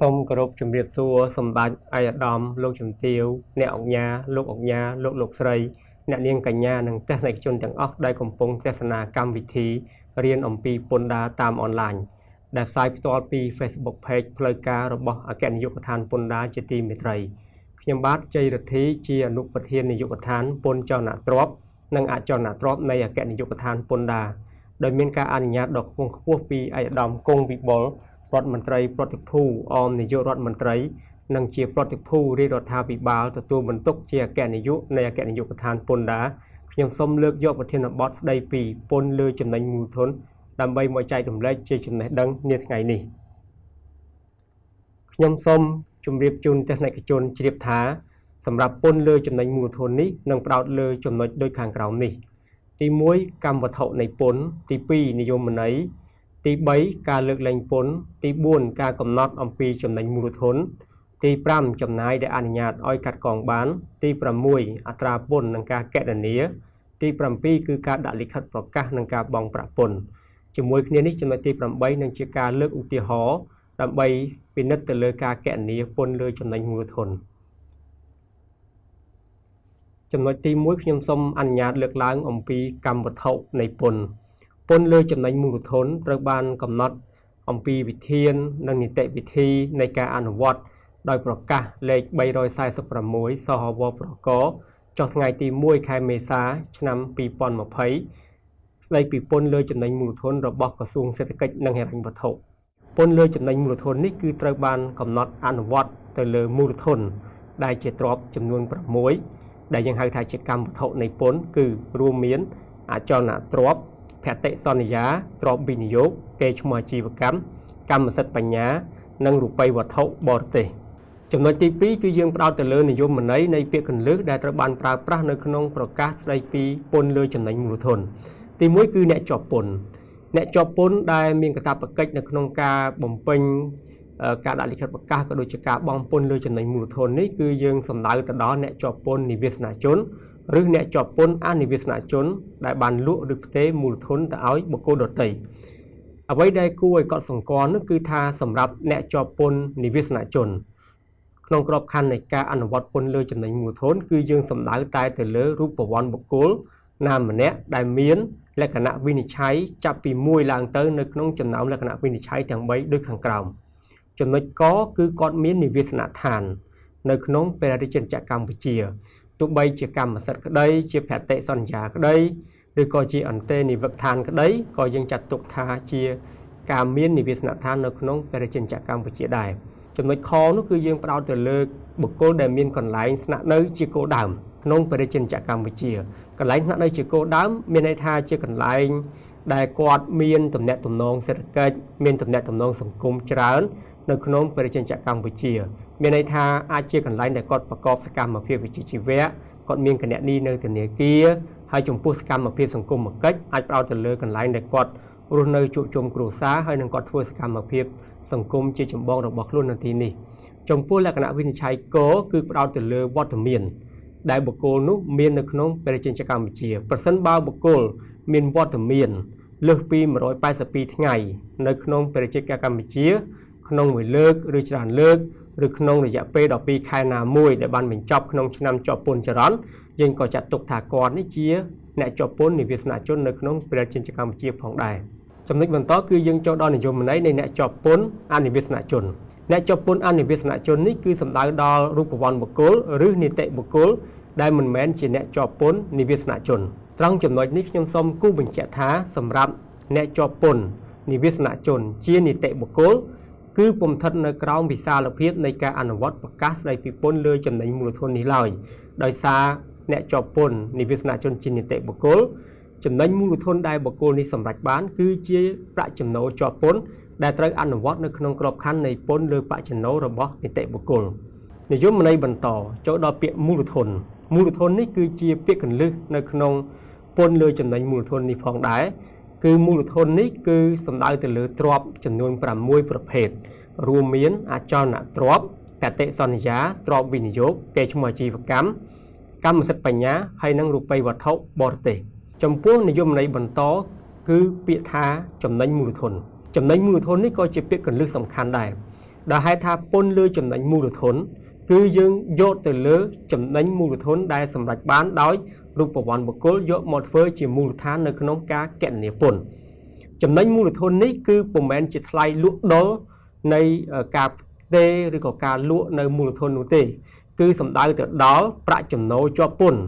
សូមគោរពជំរាបសួរសម្ដេចឯកឧត្តមលោកជំទាវអ្នកអង្គញាលោកស្រីអ្នកនាងកញ្ញានិងទស្សនិកជនទាំងអស់ដែលកំពុងទស្សនាកម្មវិធីរៀនអំពីពន្ធដារតាមអនឡាញដែលផ្សាយផ្ទាល់ពី Facebook Page ផ្លូវការរបស់អគ្គនាយកដ្ឋានពន្ធដារជាទីមេត្រីខ្ញុំបាទជ័យរទ្ធីជាអនុប្រធាននាយកដ្ឋានពន្ធចលនាទ្រព្យនិងអចលនទ្រព្យនៃអគ្គនាយកដ្ឋានពន្ធដារដោយមានការអនុញ្ញាតដ៏ខ្ពង់ខ្ពស់ពីឯកឧត្តមគង់វិបុលរដ្ឋមន្ត្រីប្រតិភូអមនាយករដ្ឋមន្ត្រីនិងជាប្រតិភូរាជរដ្ឋាភិបាលទទួលបន្ទុកជាអគ្គនាយកនៃអគ្គនាយកដ្ឋានពន្ធដារខ្ញុំសូមលើកយកប្រធានបទស្ដីពីពន្ធលើចំណេញមូលធនដើម្បីមកចែករំលែកជាចំណេះដឹងនាថ្ងៃនេះខ្ញុំសូមជម្រាបជូនទស្សនិកជនជ្រាបថាសម្រាប់ពន្ធលើចំណេញមូលធននេះនឹងផ្ដោតលើចំណុចដូចខាងក្រោមនេះទី1កម្មវត្ថុនៃពន្ធទី2និយមន័យទី3ការលើកលែងពន្ធទី4ការកំណត់អំពីចំណេញមូលធនទី5ចំណាយដែលអនុញ្ញាតឲ្យកាត់កងបានទី6អត្រាពន្ធនិងការកណនាទី7គឺការដាក់លិខិតប្រកាសនិងការបង់ប្រាក់ពន្ធជាមួយគ្នានេះចំណុចទី8នឹងជាការលើកឧទាហរណ៍ដើម្បីពិនិត្យទៅលើការកណនាពន្ធលើចំណេញមូលធនចំណុចទី1ខ្ញុំសូមអនុញ្ញាតលើកឡើងអំពីកម្មវត្ថុនៃពន្ធលើចំណេញមូលធនត្រូវបានកំណត់អំពីវិធាននិងនីតិវិធីនៃការអនុវត្តដោយប្រកាសលេខ346សហវប្រកចុះថ្ងៃទី1ខែមេសាឆ្នាំ2020ស្ដីពីពន្ធលើចំណេញមូលធនរបស់ក្រសួងសេដ្ឋកិច្ចនិងហិរញ្ញវត្ថុពន្ធលើចំណេញមូលធននេះគឺត្រូវបានកំណត់អនុវត្តទៅលើមូលធនដែលជាទ្រព្យចំនួន6ដែលយើងហៅថាជាកម្មវត្ថុនៃពន្ធគឺរួមមានអចលនទ្រព្យភតិសន្យាទ្រព្យវិនិយោគកេរ្តិ៍ឈ្មោះអាជីវកម្មកម្មសិទ្ធិបញ្ញានិងរូបិយវត្ថុបរទេសចំណុចទី2គឺយើងផ្ដោតទៅលើនិយមន័យនៃពាក្យកន្លឹះដែលត្រូវបានប្រើប្រាស់នៅក្នុងប្រកាសស្ដីពីពន្ធលើចំណេញមូលធនទី1គឺអ្នកជាប់ពន្ធដែលមានកាតព្វកិច្ចនៅក្នុងការបំពេញការដាក់លិខិតប្រកាសក៏ដូចជាការបង់ពន្ធលើចំណេញមូលធននេះគឺយើងសំដៅទៅដល់អ្នកជាប់ពន្ធនិវាសនជនឬអ្នកជាប់ពន្ធអនិវាសនជនដែលបានលក់ឬផ្ទេរមូលធនទៅឲ្យបុគ្គលដទៃអ្វីដែលគួរឲ្យកត់សម្គាល់នោះគឺថាសម្រាប់អ្នកជាប់ពន្ធនិវាសនជនក្នុងក្របខ័ណ្ឌនៃការអនុវត្តពន្ធលើចំណេញមូលធនគឺយើងសំដៅតែទៅលើរូបវ័ន្តបុគ្គលណាម្នាក់ដែលមានលក្ខណៈវិនិច្ឆ័យចាប់ពី1ឡើងទៅនៅក្នុងចំណោមលក្ខណៈវិនិច្ឆ័យទាំង3ដូចខាងក្រោមចំណុចកគឺគាត់មាននិវាសនដ្ឋាននៅក្នុងព្រះរាជាណាចក្រកម្ពុជាទោះបីជាកម្មសិទ្ធិក្តីជាភតិសន្យាក្តីឬក៏ជាអន្តេនិវត្តដ្ឋានក្តីក៏យើងចាត់ទុកថាជាការមាននិវាសនដ្ឋាននៅក្នុងព្រះរាជាណាចក្រកម្ពុជាដែរចំណុចខនោះគឺយើងផ្ដោតទៅលើបុគ្គលដែលមានកន្លែងស្នាក់នៅជាគោលដៅក្នុងព្រះរាជាណាចក្រកម្ពុជាកន្លែងស្នាក់នៅជាគោលដៅមានន័យថាជាកន្លែងដែលគាត់មានទំនាក់ទំនងសេដ្ឋកិច្ចមានទំនាក់ទំនងសង្គមច្រើននៅក្នុងព្រះរាជាណាចក្រកម្ពុជាមានន័យថាអាចជាកន្លែងដែលគាត់ប្រកបសកម្មភាពវិជ្ជាជីវៈគាត់មានគណនីនៅធនាគារហើយចំពោះសកម្មភាពសង្គមគិច្ចអាចផ្ដោតទៅលើកន្លែងដែលគាត់រស់នៅជួបជុំគ្រួសារហើយនឹងគាត់ធ្វើសកម្មភាពសង្គមជាចម្បងរបស់ខ្លួននៅទីនេះចំពោះលក្ខណៈវិនិច្ឆ័យកគឺផ្ដោតទៅលើវត្តមានដែលបុគ្គលនោះមាននៅក្នុងព្រះរាជាណាចក្រកម្ពុជាប្រសិនបើបុគ្គលមានវត្តមានលើសពី182ថ្ងៃនៅក្នុងព្រះរាជាណាចក្រកម្ពុជាក្នុងមួយលើកឬច្រើនលើកឬក្នុងរយៈពេល12ខែណាមួយដែលបានបញ្ចប់ក្នុងឆ្នាំជាប់ពន្ធចរន្តយើងក៏ចាត់ទុកថាគាត់នេះជាអ្នកជាប់ពន្ធនិវាសនជននៅក្នុងព្រះរាជាណាចក្រកម្ពុជាផងដែរចំណុចបន្តគឺយើងចូលដល់និយមន័យនៃអ្នកជាប់ពន្ធអនិវាសនជនអ្នកជាប់ពន្ធអនិវាសនជននេះគឺសំដៅដល់រូបវ័ន្តបុគ្គលឬនីតិបុគ្គលដែលមិនមែនជាអ្នកជាប់ពន្ធនិវាសនជនត្រង់ចំណុចនេះខ្ញុំសូមគូសបញ្ជាក់ថាសម្រាប់អ្នកជាប់ពន្ធនិវាសនជនជានីតិបុគ្គលគឺពុំស្ថិតនៅក្រោមវិសាលភាពនៃការអនុវត្តប្រកាសស្ដីពីពន្ធលើចំណេញមូលធននេះឡើយដោយសារអ្នកជាប់ពន្ធនិវាសនជនជានីតិបុគ្គលចំណេញមូលធនដែលបុគ្គលនេះសម្រេចបានគឺជាប្រាក់ចំណូលជាប់ពន្ធដែលត្រូវអនុវត្តនៅក្នុងក្របខ័ណ្ឌនៃពន្ធលើប្រាក់ចំណូលរបស់នីតិបុគ្គលនិយមន័យបន្តចូលដល់ពាក្យមូលធននេះគឺជាពាក្យកន្លឹះនៅក្នុងពន្ធលើចំណេញមូលធននេះផងដែរគឺមូលធននេះគឺសំដៅទៅលើទ្រព្យចំនួន6ប្រភេទរួមមានអចលនទ្រព្យភតិសន្យាទ្រព្យវិនិយោគកេរ្តិ៍ឈ្មោះអាជីវកម្មកម្មសិទ្ធិបញ្ញាហើយនិងរូបិយវត្ថុបរទេសចំពោះនិយមន័យបន្តគឺពាក្យថាចំណេញមូលធននេះក៏ជាពាក្យកន្លឹះសំខាន់ដែរ ដែលហេតុថាពន្ធលើចំណេញមូលធនគឺយើងយកទៅលើចំណេញមូលធនដែលសម្រេចបានដោយរូបវន្តបុគ្គលយកមកធ្វើជាមូលដ្ឋាននៅក្នុងការគណនាពន្ធចំណេញមូលធននេះគឺពុំមែនជាថ្លៃលក់ដូរនៃការផ្ទេរឬក៏ការលក់នៅមូលធននោះទេគឺសំដៅទៅដល់ប្រាក់ចំណូលជាប់ពន្ធ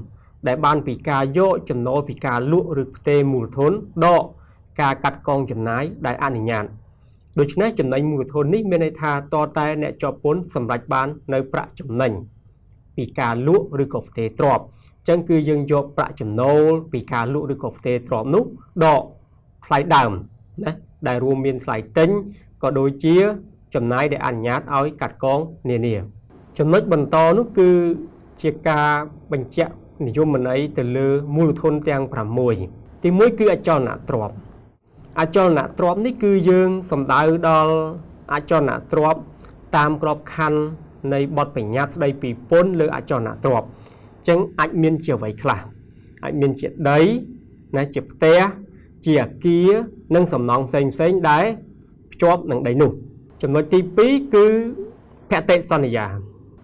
ដែលបានពីការយកចំណូលពីការលក់ឬផ្ទេរមូលធនដកការកាត់កងចំណាយដែលអនុញ្ញាតដូច្នេះចំណេញមូលធននេះមានន័យថាតតែអ្នកជាប់ពន្ធសម្រេចបាននៅប្រាក់ចំណេញពីការលក់ឬក៏ផ្ទេរទ្រព្យអញ្ចឹងគឺយើងយកប្រាក់ចំណូលពីការលក់ឬក៏ផ្ទេរទ្រព្យនោះដកថ្លៃដើមណាដែលរួមមានថ្លៃទិញក៏ដូចជាចំណាយដែលអនុញ្ញាតឲ្យកាត់កងនានាចំណុចបន្តនោះគឺជាការបញ្ជាក់និយមន័យទៅលើមូលធនទាំង6ទី1គឺអចលនទ្រព្យអចលនទ្រព្យនេះគឺយើងសំដៅដល់អចលនទ្រព្យតាមក្របខ័ណ្ឌនៃបទបញ្ញត្តិស្ដីពីពន្ធលើអចលនទ្រព្យអញ្ចឹងអាចមានជាអ្វីខ្លះអាចមានជាដីណាជាផ្ទះជាអគារនិងសំណង់ផ្សេងដែលភ្ជាប់នឹងដីនោះចំណុចទី2គឺភតិសន្យា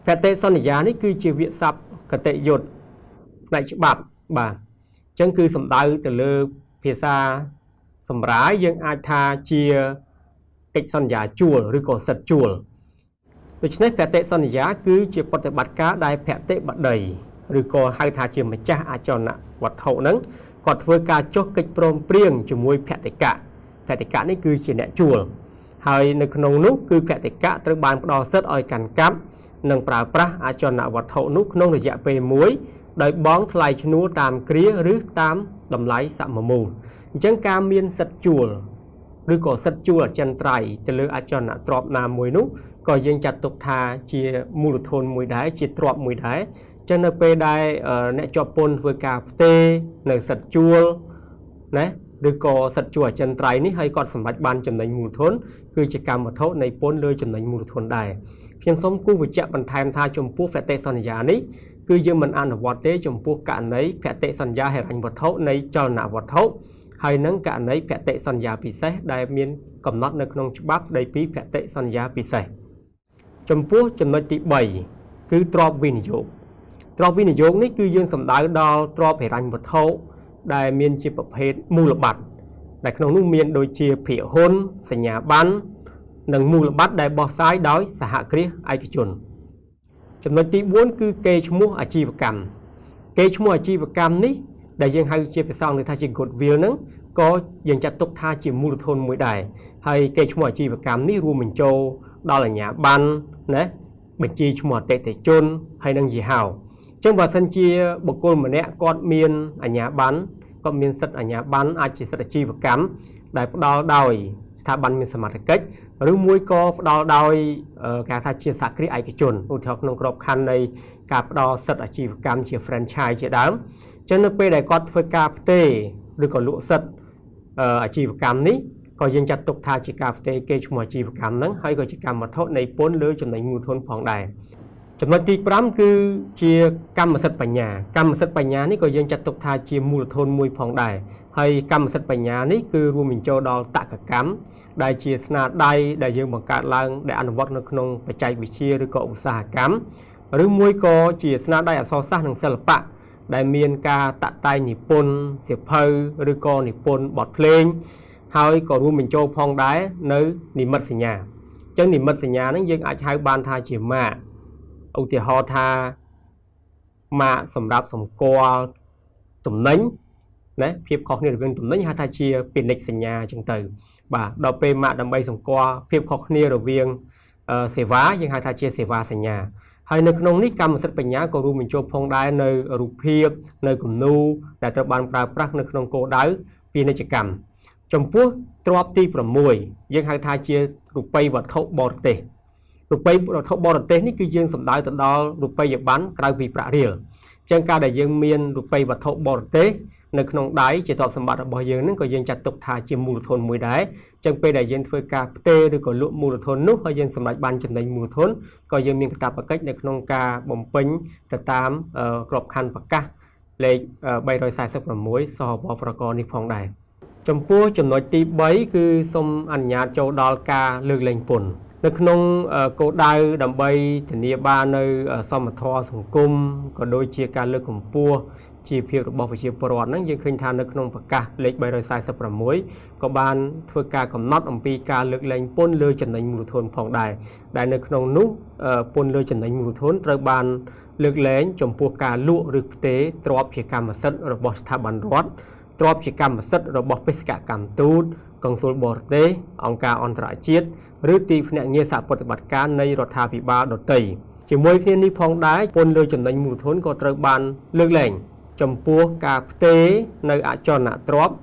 ភតិសន្យានេះគឺជាវាក្យសព្ទគតិយុត្តផ្នែកច្បាប់បាទអញ្ចឹងគឺសំដៅទៅលើភាសាសម្រាយយើងអាចថាជាកិច្ចសន្យាជួលឬក៏សិទ្ធិជួលដូច្នេះភតិសន្យាគឺជាប្រតិបត្តិការដែលភតិបតីឬក៏ហៅថាជាម្ចាស់អចលនវត្ថុហ្នឹងគាត់ធ្វើការចុះកិច្ចព្រមព្រៀងជាមួយភតិកៈភតិកៈនេះគឺជាអ្នកជួលហើយនៅក្នុងនោះគឺភតិកៈត្រូវបានផ្ដល់សិទ្ធិឲ្យកាន់កាប់និងប្រើប្រាស់អចលនវត្ថុនោះក្នុងរយៈពេលមួយដោយបង់ថ្លៃឈ្នួលតាមគ្រាឬតាមតម្លៃសមមូលអញ្ចឹងការមានសិទ្ធិជួលឬក៏សិទ្ធិជួលអចិន្ត្រៃយ៍ទៅលើអចលនទ្រព្យណាមួយនោះក៏យើងចាត់ទុកថាជាមូលធនមួយដែរជាទ្រព្យមួយដែរចឹងនៅពេលដែលអ្នកជាប់ពន្ធធ្វើការផ្ទេរនៅសិទ្ធិជួលណាឬក៏សិទ្ធិជួលអចិន្ត្រៃយ៍នេះហើយគាត់សម្រេចបានចំណេញមូលធនគឺជាកម្មវត្ថុនៃពន្ធលើចំណេញមូលធនដែរខ្ញុំសូមគូបញ្ជាក់បន្ថែមថាចំពោះភតិសន្យានេះគឺយើងមិនអនុវត្តទេចំពោះករណីភតិសន្យាហិរញ្ញវត្ថុនៃចលនវត្ថុហើយនឹងករណីភតិសន្យាពិសេសដែលមានកំណត់នៅក្នុងច្បាប់ស្ដីពីភតិសន្យាពិសេសចំពោះចំណុចទី3គឺទ្រព្យវិនិយោគទ្រព្យវិនិយោគនេះគឺយើងសំដៅដល់ទ្រព្យហិរញ្ញវត្ថុដែលមានជាប្រភេទមូលបត្រដែលក្នុងនោះមានដូចជាភាគហ៊ុនសញ្ញាប័ណ្ណនិងមូលបត្រដែលបោះផ្សាយដោយសហគ្រាសឯកជនចំណុចទី4គឺកេរ្តិ៍ឈ្មោះអាជីវកម្មកេរ្តិ៍ឈ្មោះអាជីវកម្មនេះដែលយើងហៅជាភាសាអង់គ្លេសថាជា goodwill ហ្នឹងក៏យើងចាត់ទុកថាជាមូលធនមួយដែរហើយកេរ្តិ៍ឈ្មោះអាជីវកម្មនេះរួមបញ្ចូលដល់អាជ្ញាប័ណ្ណណាបញ្ជីឈ្មោះអតិថិជនហើយនឹងយីហោអញ្ចឹងបើសិនជាបុគ្គលម្នាក់គាត់មានអាជ្ញាប័ណ្ណគាត់មានសិទ្ធិអាជ្ញាប័ណ្ណអាចជាសិទ្ធិអាជីវកម្មដែលផ្ដល់ដោយស្ថាប័នមានសមត្ថកិច្ចឬមួយក៏ផ្ដល់ដោយគេថាជាសហគ្រាសឯកជនឧទាហរណ៍ក្នុងក្របខ័ណ្ឌនៃការផ្ដល់សិទ្ធិអាជីវកម្មជា franchise ជាដើមអញ្ចឹងនៅពេលដែលគាត់ធ្វើការផ្ទេរឬក៏លក់សិទ្ធិអាជីវកម្មនេះក៏យើងចាត់ទុកថាជាការផ្ទេរកេរ្តិ៍ឈ្មោះអាជីវកម្មហ្នឹងហើយក៏ជាកម្មវត្ថុនៃពន្ធលើចំណេញមូលធនផងដែរចំណុចទី5គឺជាកម្មសិទ្ធិបញ្ញាកម្មសិទ្ធិបញ្ញានេះក៏យើងចាត់ទុកថាជាមូលធនមួយផងដែរហើយកម្មសិទ្ធិបញ្ញានេះគឺរួមបញ្ចូលដល់តក្កកម្មដែលជាស្នាដៃដែលយើងបង្កើតឡើងដែលអនុវត្តនៅក្នុងបច្ចេកវិទ្យាឬក៏ឧស្សាហកម្មឬមួយក៏ជាស្នាដៃអក្សរសាស្ត្រនិងសិល្បៈដែលមានការតាក់តែងនិពន្ធសៀវភៅឬក៏និពន្ធបទភ្លេងហើយក៏រួមបញ្ចូលផងដែរនៅនិមិត្តសញ្ញាអញ្ចឹងនិមិត្តសញ្ញាហ្នឹងយើងអាចហៅបានថាជាម៉ាកឧទាហរណ៍ថាម៉ាកសម្រាប់សម្គាល់ទំនិញណាភាពខុសគ្នារវាងទំនិញហៅថាជាពាណិជ្ជសញ្ញាអញ្ចឹងទៅបាទដល់ពេលម៉ាកដើម្បីសម្គាល់ភាពខុសគ្នារវាងសេវាយើងហៅថាជាសេវាសញ្ញាហើយនៅក្នុងនេះកម្មសិទ្ធិបញ្ញាក៏រួមបញ្ចូលផងដែរនៅរូបភាពនៅគំនូរដែលត្រូវបានប្រើប្រាស់នៅក្នុងគោលដៅពាណិជ្ជកម្មចំពោះទ្រព្យទី6យើងហៅថាជារូបិយវត្ថុបរទេសរូបិយវត្ថុបរទេសនេះគឺយើងសំដៅទៅដល់រូបិយប័ណ្ណក្រៅពីប្រាក់រៀលអញ្ចឹងការដែលយើងមានរូបិយវត្ថុបរទេសនៅក្នុងដៃជាទ្រព្យសម្បត្តិរបស់យើងនឹងក៏យើងចាត់ទុកថាជាមូលធនមួយដែរអញ្ចឹងពេលដែលយើងធ្វើការផ្ទេរឬក៏លក់មូលធននោះហើយយើងសម្រេចបានចំណេញមូលធនក៏យើងមានកាតព្វកិច្ចនៅក្នុងការបំពេញទៅតាមក្របខ័ណ្ឌប្រកាសលេខ346សហបប្រកនេះផងដែរចំពោះចំណុចទី3គឺសូមអនុញ្ញាតចូលដល់ការលើកលែងពន្ធ នៅក្នុងគោលដៅដើម្បីធានាបាននៅសមធម៌សង្គមក៏ដូចជាការលើកកម្ពស់ជីវភាពរបស់ប្រជាពលរដ្ឋហ្នឹងយើងឃើញថានៅក្នុងប្រកាសលេខ346ក៏បានធ្វើការកំណត់អំពីការលើកលែងពន្ធលើចំណេញមូលធនផងដែរដែលនៅក្នុងនោះពន្ធលើចំណេញមូលធនត្រូវបានលើកលែងចំពោះការលក់ឬផ្ទេរទ្រព្យជាកម្មសិទ្ធិរបស់ស្ថាប័នរដ្ឋទ្រព្យជាកម្មសិទ្ធិរបស់បេសកកម្មទូតកុងស៊ុលបរទេសអង្គការអន្តរជាតិឬទីភ្នាក់ងារសហប្រតិបត្តិការនៃរដ្ឋាភិបាលដទៃជាមួយគ្នានេះផងដែរពន្ធលើចំណេញមូលធនក៏ត្រូវបានលើកលែងចំពោះការផ្ទេរនៅអចលនទ្រព្យ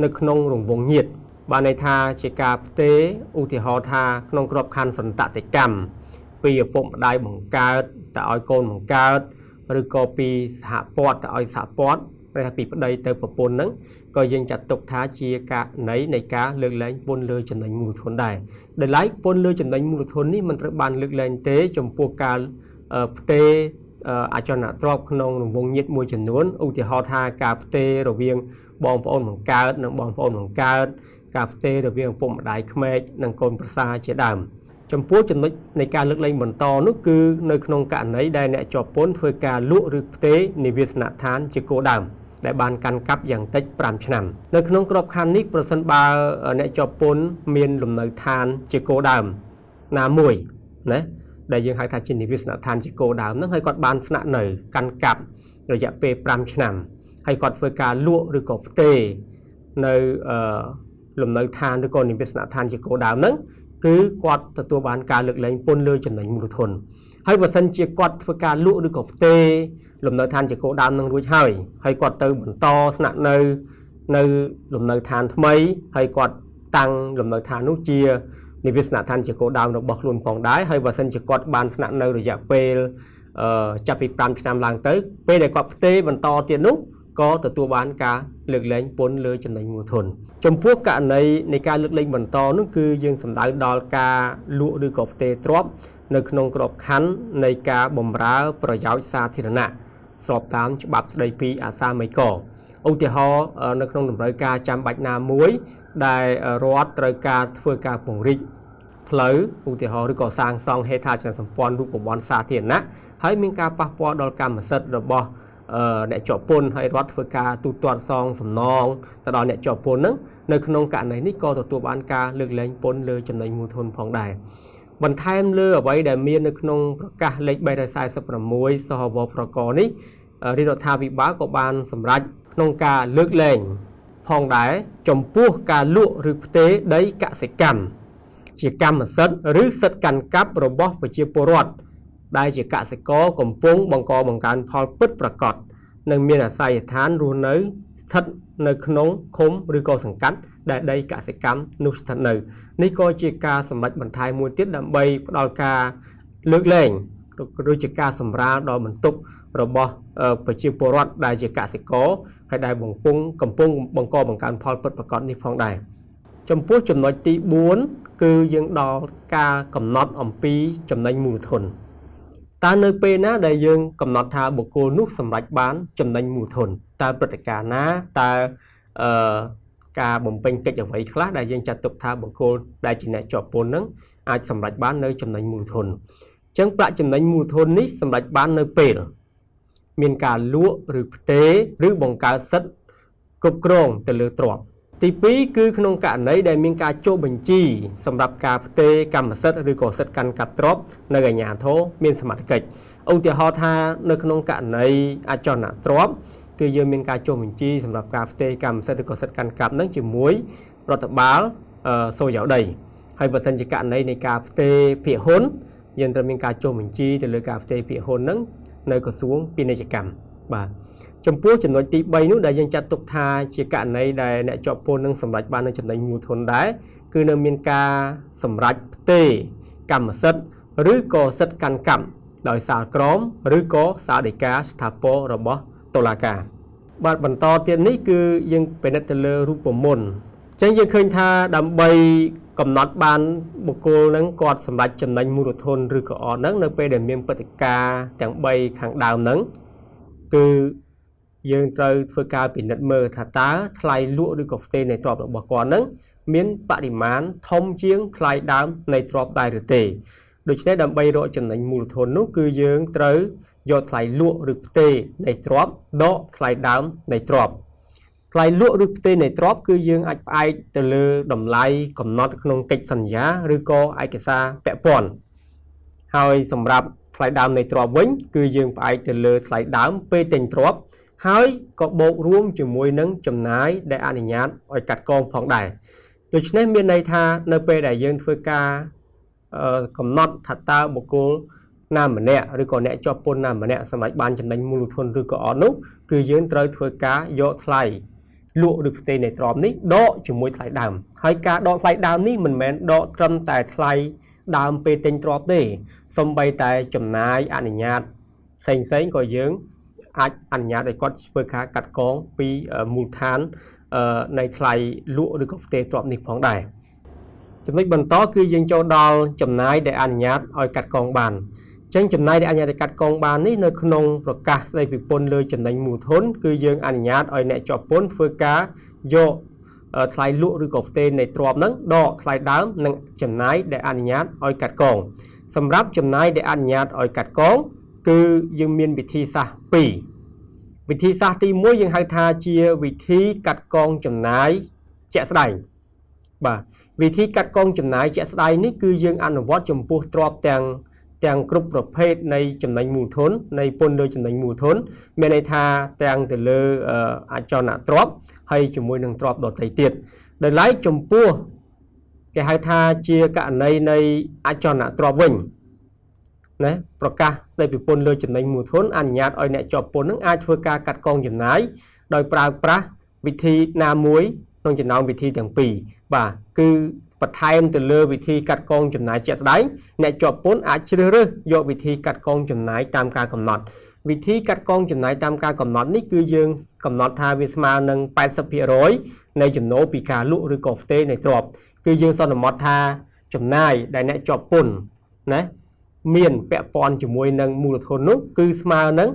នៅក្នុងរង្វង់ញាតិបានន័យថាជាការផ្ទេរឧទាហរណ៍ថាក្នុងក្របខ័ណ្ឌសន្តតិកម្មពីឪពុកម្ដាយបង្កើតទៅឲ្យកូនបង្កើតឬក៏ពីសហព័ន្ធទៅឲ្យសហព័ន្ធឬថាពីប្តីទៅប្រពន្ធហ្នឹងក៏យើងចាត់ទុកថាជាករណីនៃការលើកលែងពន្ធលើចំណេញមូលធនដែរដែលឡែកពន្ធលើចំណេញមូលធននេះមិនត្រូវបានលើកលែងទេចំពោះការផ្ទេរអចលនទ្រព្យក្នុងរង្វង់ញាតិមួយចំនួនឧទាហរណ៍ថាការផ្ទេររវាងបងប្អូនបង្កើតនិងបងប្អូនបង្កើតការផ្ទេររវាងឪពុកម្ដាយក្មេកនិងកូនប្រសារជាដើមចំពោះចំណុចនៃការលើកលែងបន្តនោះគឺនៅក្នុងករណីដែលអ្នកជាប់ពន្ធធ្វើការលក់ឬផ្ទេរនិវាសនដ្ឋានជាគោលដៅដែលបានកាន់កាប់យ៉ាងតិច5ឆ្នាំនៅក្នុងក្របខ័ណ្ឌនេះប្រសិនបើអ្នកជាប់ពន្ធមានលំនៅឋានជាគោលដៅណាមួយណាដែលយើងហៅថាជានិវាសនដ្ឋានជាគោលដៅហ្នឹងហើយគាត់បានស្នាក់នៅកាន់កាប់រយៈពេល5ឆ្នាំហើយគាត់ធ្វើការលក់ឬក៏ផ្ទេរនៅលំនៅឋានឬក៏និវាសនដ្ឋានជាគោលដៅហ្នឹងគឺគាត់ទទួលបានការលើកលែងពន្ធលើចំណេញមូលធនហើយបើសិនជាគាត់ធ្វើការលក់ឬក៏ផ្ទេរលំនៅឋានជាគោលដៅនឹងរួចហើយគាត់ទៅបន្តស្នាក់នៅលំនៅឋានថ្មីហើយគាត់តាំងលំនៅឋាននោះជានិវាសនដ្ឋានជាគោលដៅរបស់ខ្លួនផងដែរហើយបើសិនជាគាត់បានស្នាក់នៅរយៈពេលចាប់ពី5ឆ្នាំឡើងទៅពេលដែលគាត់ផ្ទេរបន្តទៀតនោះក៏ទទួលបានការលើកលែងពន្ធលើចំណេញមូលធនចំពោះករណីនៃការលើកលែងបន្តនោះគឺយើងសំដៅដល់ការលក់ឬក៏ផ្ទេរទ្រព្យនៅក្នុងក្របខ័ណ្ឌនៃការបម្រើប្រយោជន៍សាធារណៈស្របតាមច្បាប់ស្តីពីអសាមិកឧទាហរណ៍នៅក្នុងតម្រូវការចាំបាច់ណាមួយដែលរដ្ឋត្រូវការធ្វើការពង្រីកផ្លូវឧទាហរណ៍ឬក៏សាងសង់ហេដ្ឋារចនាសម្ព័ន្ធរូបវន្តសាធារណៈហើយមានការប៉ះពាល់ដល់កម្មសិទ្ធិរបស់អ្នកជាប់ពន្ធហើយរដ្ឋធ្វើការទូទាត់សងសំណងទៅដល់អ្នកជាប់ពន្ធហ្នឹងនៅក្នុងករណីនេះក៏ទទួលបានការលើកលែងពន្ធលើចំណេញមូលធនផងដែរបន្ថែមលើអ្វីដែលមាននៅក្នុងប្រកាសលេខ346សហវប្រកនេះរាជរដ្ឋាភិបាលក៏បានសម្រេចក្នុងការលើកលែងផងដែរចំពោះការលក់ឬផ្ទេរដីកសិកម្មជាកម្មសិទ្ធិឬសិទ្ធិកាន់កាប់របស់ប្រជាពលរដ្ឋដែលជាកសិករកំពុងបង្កបង្កើនផលពិតប្រាកដនិងមានអាស័យដ្ឋានរស់នៅស្ថិតនៅក្នុងឃុំឬក៏សង្កាត់ដែលដីកសិកម្មនោះស្ថិតនៅនេះក៏ជាការសម្រេចបន្ថែមមួយទៀតដើម្បីផ្ដល់ការលើកលែងឬជាការសម្រាលដល់បន្ទុករបស់ប្រជាពលរដ្ឋដែលជាកសិករហើយដែលកំពុងបង្កបង្កើនផលពិតប្រាកដនេះផងដែរចំពោះចំណុចទី4គឺយើងដល់ការកំណត់អំពីចំណេញមូលធនតើនៅពេលណាដែលយើងកំណត់ថាបុគ្គលនោះសម្រេចបានចំណេញមូលធនតើព្រឹត្តិការណ៍ណាតើការបំពេញកិច្ចអ្វីខ្លះដែលយើងចាត់ទុកថាបុគ្គលដែលជាអ្នកជាប់ពន្ធនឹងអាចសម្រេចបាននៅចំណេញមូលធនអញ្ចឹងប្រាក់ចំណេញមូលធននេះសម្រេចបាននៅពេលមានការលក់ឬផ្ទេរឬបង្កើតសិទ្ធិគ្រប់គ្រងទៅលើទ្រព្យទី2គឺក្នុងករណីដែលមានការចុះបញ្ជីសម្រាប់ការផ្ទេរកម្មសិទ្ធិឬក៏សិទ្ធិកាន់កាប់ទ្រព្យនៅអាជ្ញាធរមានសមត្ថកិច្ចឧទាហរណ៍ថានៅក្នុងករណីអចលនទ្រព្យគឺយើងមានការចុះបញ្ជីសម្រាប់ការផ្ទេរកម្មសិទ្ធិឬក៏សិទ្ធិកាន់កាប់នឹងជាមួយរដ្ឋបាលសូរ្យោដីហើយបើសិនជាករណីនៃការផ្ទេរភាគហ៊ុនយើងត្រូវមានការចុះបញ្ជីទៅលើការផ្ទេរភាគហ៊ុននឹងនៅក្រសួងពាណិជ្ជកម្មបាទចំពោះចំណុចទី3នោះដែលយើងចាត់ទុកថាជាករណីដែលអ្នកជាប់ពន្ធនឹងសម្រេចបាននៅចំណេញមូលធនដែរគឺនៅមានការសម្រេចផ្ទេរកម្មសិទ្ធិឬក៏សិទ្ធិកាន់កាប់ដោយសាលក្រមឬក៏សាលដីកាស្ថាពររបស់តុលាការបាទបន្តទៀតនេះគឺយើងពិនិត្យទៅលើរូបមន្តអញ្ចឹងយើងឃើញថាដើម្បីកំណត់បានបុគ្គលនឹងគាត់សម្រេចចំណេញមូលធនឬក៏អត់ហ្នឹងនៅពេលដែលមានព្រឹត្តិការណ៍ទាំង3ខាងដើមហ្នឹងគឺ យើងត្រូវធ្វើការពិនិត្យមើលថាតើថ្លៃលក់ឬក៏ផ្ទេរនៃទ្រព្យរបស់គាត់នឹងមានបរិមាណធំជាងថ្លៃដើមនៃទ្រព្យដែរឬទេដូច្នេះដើម្បីរកចំណេញមូលធននោះគឺយើងត្រូវយកថ្លៃលក់ឬផ្ទេរនៃទ្រព្យដកថ្លៃដើមនៃទ្រព្យថ្លៃលក់ឬផ្ទេរនៃទ្រព្យគឺយើងអាចផ្អែកទៅលើតម្លៃកំណត់ក្នុងកិច្ចសន្យាឬក៏ឯកសារពាក់ព័ន្ធហើយសម្រាប់ថ្លៃដើមនៃទ្រព្យវិញគឺយើងផ្អែកទៅលើថ្លៃដើមពេលទិញទ្រព្យហើយក៏បូករួមជាមួយនឹងចំណាយដែលអនុញ្ញាតឲ្យកាត់កងផងដែរដូច្នេះមានន័យថានៅពេលដែលយើងធ្វើការកំណត់ថាតើបុគ្គលណាម្នាក់ឬក៏អ្នកជាប់ពន្ធណាម្នាក់សម្រាប់បានចំណេញមូលធនឬក៏អត់នោះគឺយើងត្រូវធ្វើការយកថ្លៃលក់ឬផ្ទេរនៃទ្រព្យនេះដកជាមួយថ្លៃដើមហើយការដកថ្លៃដើមនេះមិនមែនដកត្រឹមតែថ្លៃដើមពេលទិញទ្រព្យទេសូម្បីតែចំណាយអនុញ្ញាតផ្សេងក៏យើងអាចអនុញ្ញាតឲ្យគាត់ធ្វើការកាត់កងពីមូលដ្ឋាននៃថ្លៃលក់ឬក៏ផ្ទេរទ្រព្យនេះផងដែរចំណុចបន្តគឺយើងចូលដល់ចំណាយដែលអនុញ្ញាតឲ្យកាត់កងបានចឹងចំណាយដែលអនុញ្ញាតឲ្យកាត់កងបាននេះនៅក្នុងប្រកាសស្តីពីពន្ធលើចំណេញមូលធនគឺយើងអនុញ្ញាតឲ្យអ្នកជាប់ពន្ធធ្វើការយកថ្លៃលក់ឬក៏ផ្ទេរនៃទ្រព្យហ្នឹងដកថ្លៃដើមនិងចំណាយដែលអនុញ្ញាតឲ្យកាត់កងសម្រាប់ចំណាយដែលអនុញ្ញាតឲ្យកាត់កងគឺយើងមានវិធីសាស្ត្រ2វិធីសាស្ត្រទី1យើងហៅថាជាវិធីកាត់កងចំណាយជាក់ស្ដែងបាទវិធីកាត់កងចំណាយជាក់ស្ដែងនេះគឺយើងអនុវត្តចំពោះទ្រព្យទាំងគ្រប់ប្រភេទនៃចំណេញមូលធននៃពន្ធលើចំណេញមូលធនមានន័យថាទាំងទៅលើអចលនទ្រព្យហើយជាមួយនឹងទ្រព្យដទៃទៀតដោយឡែកចំពោះគេហៅថាជាករណីនៃអចលនទ្រព្យវិញណាប្រកាសស្តីពីពន្ធលើចំណេញមូលធនអនុញ្ញាតឲ្យអ្នកជាប់ពន្ធនឹងអាចធ្វើការកាត់កងចំណាយដោយប្រើប្រាស់វិធីណាមួយក្នុងចំណោមវិធីទាំងពីរបាទគឺបន្ថែមទៅលើវិធីកាត់កងចំណាយជាក់ស្ដែងអ្នកជាប់ពន្ធអាចជ្រើសរើសយកវិធីកាត់កងចំណាយតាមការកំណត់វិធីកាត់កងចំណាយតាមការកំណត់នេះគឺយើងកំណត់ថាវាស្មើនឹង 80% នៃចំណូលពីការលក់ឬក៏ផ្ទេរនៃទ្រព្យគឺយើងសន្មត់ថាចំណាយដែលអ្នកជាប់ពន្ធណាមានពាក់ព័ន្ធជាមួយនឹងមូលធននោះគឺស្មើនឹង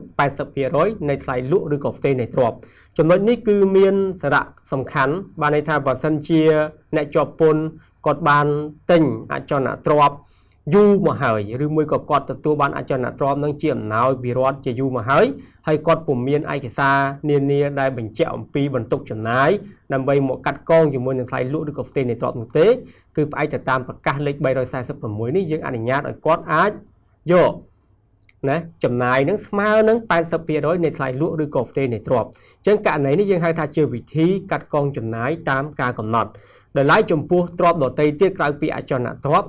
80% នៃថ្លៃលក់ឬក៏ផ្ទេរនៃទ្រព្យចំណុចនេះគឺមានសារៈសំខាន់បានន័យថាបើសិនជាអ្នកជាប់ពន្ធគាត់បានទិញអចលនទ្រព្យយូរមកហើយឬមួយក៏គាត់ទទួលបានអចលនទ្រព្យនឹងជាអំណោយពីរដ្ឋជាយូរមកហើយគាត់ពុំមានឯកសារនានាដែលបញ្ជាក់អំពីបន្ទុកចំណាយដើម្បីមកកាត់កងជាមួយនឹងថ្លៃលក់ឬក៏ផ្ទេរនៃទ្រព្យនោះទេគឺផ្អែកទៅតាមប្រកាសលេខ346នេះយើងអនុញ្ញាតឲ្យគាត់អាចយកណាចំណាយនឹងស្មើនឹង 80% នៃថ្លៃលក់ឬក៏ផ្ទេរនៃទ្រព្យអញ្ចឹងករណីនេះយើងហៅថាជាវិធីកាត់កងចំណាយតាមការកំណត់ដោយឡែកចំពោះទ្រព្យដទៃទៀតក្រៅពីអចលនទ្រព្យ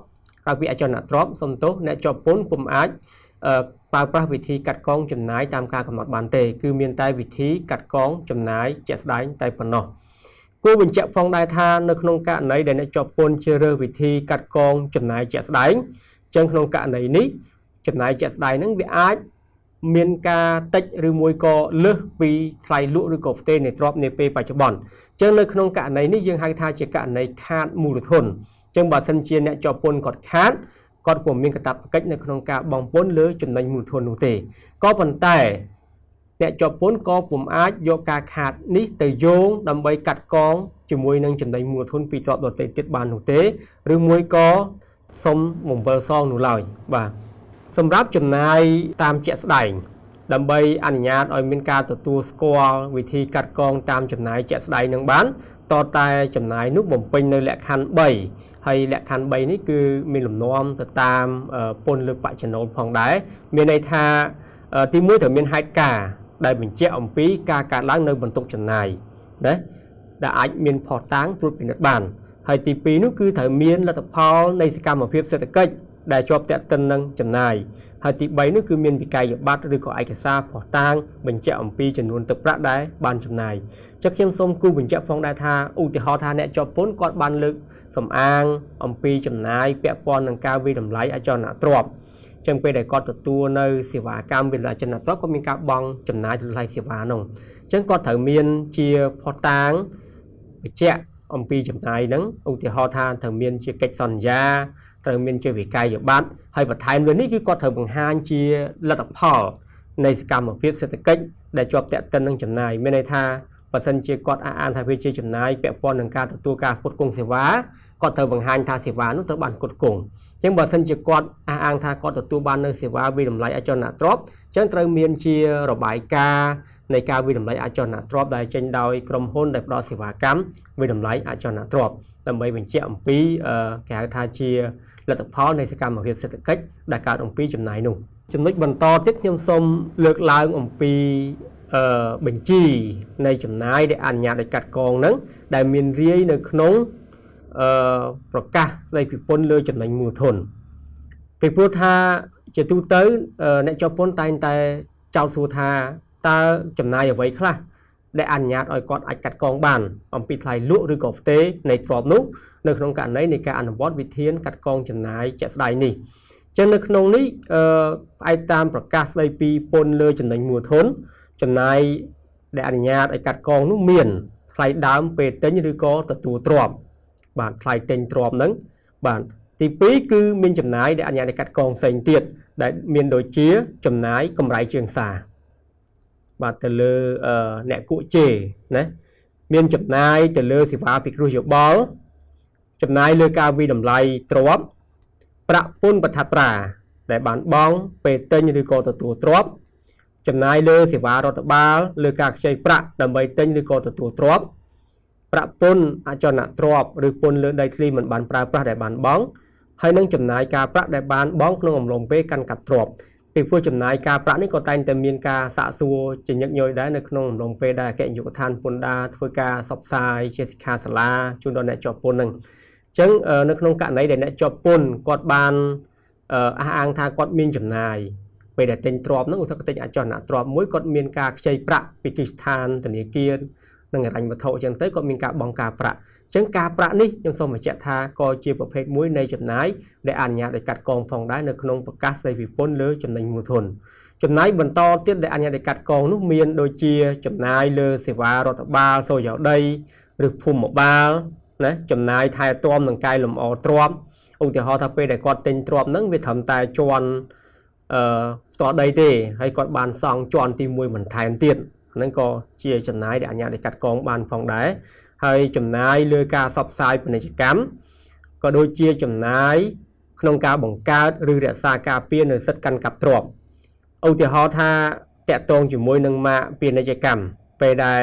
សំទោសអ្នកជាប់ពន្ធពុំអាចប្រើប្រាស់វិធីកាត់កងចំណាយតាមការកំណត់បានទេគឺមានតែវិធីកាត់កងចំណាយជាក់ស្ដែងតែប៉ុណ្ណោះគួរបញ្ជាក់ផងដែរថានៅក្នុងករណីដែលអ្នកជាប់ពន្ធជ្រើសរើសវិធីកាត់កងចំណាយជាក់ស្ដែងអញ្ចឹងក្នុងករណីនេះចំណាយជាក់ស្ដែងហ្នឹងវាអាចមានការតិចឬមួយក៏លើសពីថ្លៃលក់ឬក៏ផ្ទេរនៃទ្រព្យនាពេលបច្ចុប្បន្នអញ្ចឹងនៅក្នុងករណីនេះយើងហៅថាជាករណីខាតមូលធនអញ្ចឹងបើសិនជាអ្នកជាប់ពន្ធគាត់ខាតគាត់ពុំមានកាតព្វកិច្ចនៅក្នុងការបង់ពន្ធលើចំណេញមូលធននោះទេក៏ប៉ុន្តែអ្នកជាប់ពន្ធក៏ពុំអាចយកការខាតនេះទៅយោងដើម្បីកាត់កងជាមួយនឹងចំណេញមូលធនពីទ្រព្យដទៃទៀតបាននោះទេឬមួយក៏សុំបំពើសងនោះឡើយបាទសម្រាប់ចំណាយតាមជាក់ស្ដែងដើម្បីអនុញ្ញាតឲ្យមានការទទួលស្គាល់វិធីកាត់កងតាមចំណាយជាក់ស្ដែងនឹងបានតតែចំណាយនោះបំពេញនៅលក្ខខណ្ឌ3ហើយលក្ខខណ្ឌ3នេះគឺមានលំនាំទៅតាមពន្ធលើបច្ចណូលផងដែរមានន័យថាទី1ត្រូវមានហេតុការណ៍ដែលបញ្ជាក់អំពីការកើតឡើងនៅបន្ទុកចំណាយណាដែលអាចមានផុសតាងត្រួតពិនិត្យបានហើយទី2នោះគឺត្រូវមានលទ្ធផលនៃសកម្មភាពសេដ្ឋកិច្ចដែលជាប់ទាក់ទិននឹងចំណាយហើយទី3នោះគឺមានវិក័យប័ត្រឬក៏ឯកសារផុសតាងបញ្ជាក់អំពីចំនួនទឹកប្រាក់ដែលបានចំណាយចឹងខ្ញុំសូមគូបញ្ជាក់ផងដែរថាឧទាហរណ៍ថាអ្នកជាប់ពន្ធគាត់បានលើកសំអាងអំពីចំណាយពាក់ព័ន្ធនឹងការវិតម្លៃអចលនទ្រព្យចឹងពេលដែលគាត់ទទួលនៅសេវាកម្មវិតម្លៃអចលនទ្រព្យក៏មានការបង់ចំណាយលើថ្លៃសេវានោះចឹងគាត់ត្រូវមានជាផុសតាងបញ្ជាក់អំពីចំណាយហ្នឹងឧទាហរណ៍ថាត្រូវមានជាកិច្ចសន្យាត្រូវមានជាវិក័យប័ត្រហើយបន្ថែមលើនេះគឺគាត់ត្រូវបង្ហាញជាលទ្ធផល ในสกรรมของเพียบเศรษฐกิจได้จบแต่ตันนังจำนายไม่ในท่าประสันเจียกอดอ่านทายเพื่อเจียจำนายแปะปอนหนึ่งการตัวการกดกงเสวาก็เธอบังหันทาเสวานุตบันกดกงจังประสันเจียกอดอ่านทากอดตัวบ้านในเสวาวิลำไหลอาจารย์ตรอบจังเตรียมเชียระบายกาในการวิลำไหลอาจารย์ตรอบได้เจนดาวกรมพ้นได้ปลอดเสวากรรมวิลำไหลอาจารย์ตรอบทำไมเป็นเจ้าองปีแก่ทาเชียและตะเพาะในสกรรมของเพียบเศรษฐกิจได้การองปีจำนายนุ่งจำนวนบรรทอทิศยมสมเลือกลายองปีบัญชีในจำนายได้อ่านยาได้กัดกองนั้นได้มีเรียในขนมประกาศในปีปนเลยจำนายมูลทนปีพุทธาจะตู้เต๋อในจอปนตายแต่เจ้าสุธาตาจำนายเอาไว้คลาได้อ่านยาอ้อยกอดอัดกัดกองบานองปีไทยลุหรือกอบเตในกรอบนุในขนมการในการอ่านวอดวิเทียนกัดกองจำนายจะได้นี่จังในขนมนี้ไอตามประกาศในปีปนเลยจำนายมูลทนจำนายได้อนุญาตไอกัดกองนุ่มเมียนใครดามเปเต้นหรือก็ตัวตรอบบานใครเต็งตรอบนั้นบานที่ปีคือมีจำนายได้อนุญาตไอกัดกองเสียงเตียดได้เมียนโดยเชี่ยจำนายกำไรเชียงสาบานแต่เลแหนกุเจนะเมียนจำนายแต่เลสิฟ้าปิกรูจบอลจำนายเลกาวีดำไลตรอบประปุ่นปัทตราได้บานบ้องเปเต้นหรือก็ตัวตรอบจำนายเลือสิวารถบาลเลือกากใช้ประดำใบเต็งหรือก็ตัวตรอบประปนอาจารย์ตรอบหรือปนเลือได้คลีเหมือนบานปลาประได้บานบ้องให้นั่งจำนายกาประได้บานบ้องขนมลงเป้กันกัดตรอบเป็นผู้จำนายกาประนี่ก็แต่งแต่เมียนกาสะซัวจะยักย่อยได้ในขนมลงเป้ได้แก่อยู่กับทานปนดาทวกาซอบไซเชสิคาสลาจุนดอนในจอบปนหนึ่งจังในขนมกะไหนเด่นในจอบปนกอดบานอ่างทากอดเมียนจำนายไปได้เต็นตรอบนั่งอุตสาหกรรมอาจารย์ตรอบมุ้ยก็มีการใช้ประปิกิสถานตนีเกียนนั่งรันมาเท่าจังเต้ก็มีการบองกาประจังกาประนี่ยังสมัยเจ้าทาก็เจียประเภทมุ้ยในจำนายได้อ่านยาได้กัดกองฟองได้ในขนมประกาศในวิปนเลยจำนายมูลทนจำนายบรรทอเตี้ยได้อ่านยาได้กัดกองนุ่มเมียนโดยเจียจำนายเลยเสวารถบาโซยาวได้หรือภูมิบาลนะจำนายไทยตรอมหนังกายหลมอตรอมองค์ที่เขาทำไปได้กอดเต็นตรอมนั่งไปทำตายจวนต่อใดเดให้กอดบานซองจอนตีมวยเหมือนไทยเตี้ยนั่นก็เชียจำนายได้อันยาได้กัดกองบานฟองได้ให้จำนายเลือกาซอบไซเป็นในกิจกรรมก็โดยเชียจำนายขนมกาบ่งกาหรือเรียกซากาเปียนหรือสัดกันกับตรอบเอาที่เขาท่าแตะตรงจุดมวยหนึ่งมาเปลี่ยนในกิจกรรมไปได้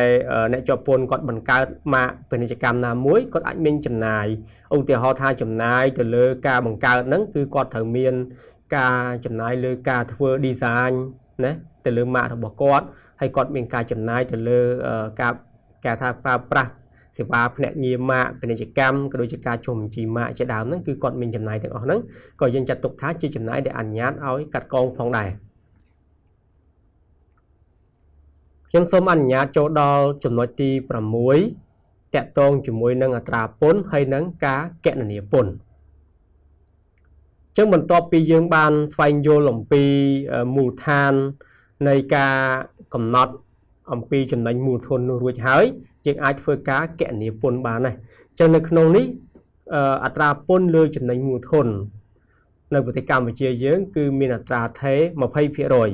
ในจอปนกอดบ่งกามาเป็นในกิจกรรมนามวยก็อันมินจำนายเอาที่เขาท่าจำนายแต่เลือกาบ่งกานั้นคือกอดเถอเมียนกาจำนายเลยกาทัวร์ดีไซน์นะแต่เลือมาถ้าบอกกอดให้กอดเป็นการจำนายแต่เลือกาทาปลาปลาเสียบาแผนเงียมาเป็นกิจกรรมก็โดยจะการชมจีมาจะดาวนั่นคือกอดเป็นจำนายแต่ออกนั้นก็ยังจัดตกท้ายจีจำนายได้อันยัดเอากัดกองฟองได้ยังสมอันยัดโจดอลจำนวนตีประมวยแตะตรงจมวยนั่งอัตราปนให้นั่งกาแกะหนีปนจังบรรทอปียืงบานไฟโยหลงปีมูทานในการกำหนดอมปีจำนวนมูทนรวยหายจึงอาจเพื่อกาแกะหนีปนบานnàyจังในขนมนี้อัตราปนเลยจำนวนมูทนในปฏิกรรมวิจัยเยอะคือมีอัตราเทมาให้เพียรอย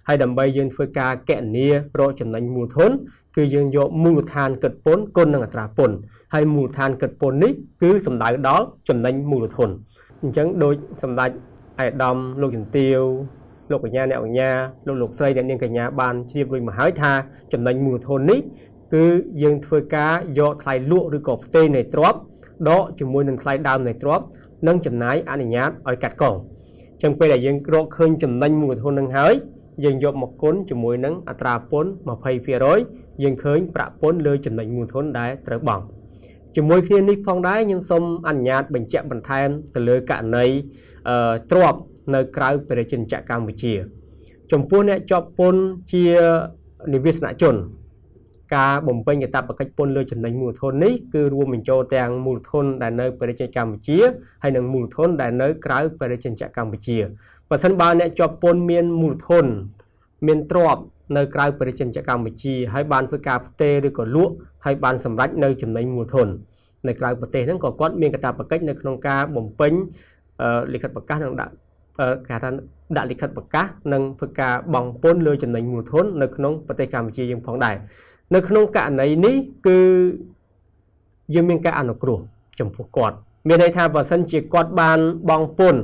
ให้ดำใบยืนเพื่อกาแกะหนีโปรจำนวนมูทนคือยืนโยมูทานเกิดปนก้นในอัตราปนให้มูทานเกิดปนนี้คือสำหรับđóจำนวนมูทนจังโดยสำหรับไอ้ดำลูกจิ๋วเตียวลูกกับญาแนวกับญาลูกใส่เด่นกับญาบานเชียบด้วยมาหายทาจำนวนมูลทนนี้คือยังเพื่อกาโยไทยลวกหรือกบเตในตรอบดอกจมูกหนึ่งไทยดำในตรอบนั่งจำนายอันนี้ญาอ้อยกัดกองจังไปได้ยังโรคเคยจำนวนมูลทนหนึ่งหายยังโยมาก้นจมูกนั้นอัตราปนมาไพ่เพียร้อยยังเคยประปนเลยจำนวนมูลทนได้ตระบังจมูกที่นี่พองได้ยังสมอันญาตเป็นเจ้าบรรทัยแต่เลยกะในตรอบในกลายเป็นจินจักรรมวิจิตรจมพูเนี่ยจอบปนเชียนิวิสนาชนกาบ่มเป็นกับตาปกัดปนเลยจนในมูลทนนี้คือรวมเป็นโจแตงมูลทนได้ในเป็นจินจักรรมวิจิตรให้หนึ่งมูลทนได้ในกลายเป็นจินจักรรมวิจิตรปัจจุบันเนี่ยจอบปนเมียนมูลทนเมียนตรอบในกลายเป็นจินจักรรมวิจิตรให้บานเพื่อกาเตหรือก่อลุ่ให้บานสำรักในจนในมูลทนในกลายประเทศนั้นก็ก้อนเมียนกระตาปกัดในโครงการบ่มเป็นลิขิตประกาศต่าง ការថាដាក់លិខិតប្រកាសនិងធ្វើការបងពន្ធលើចំណេញមូលធននៅក្នុងប្រទេសកម្ពុជាយើងផងដែរនៅក្នុងករណីនេះគឺយើងមានការអនុគ្រោះចំពោះគាត់មានន័យថាបើសិនជាគាត់បានបងពន្ធ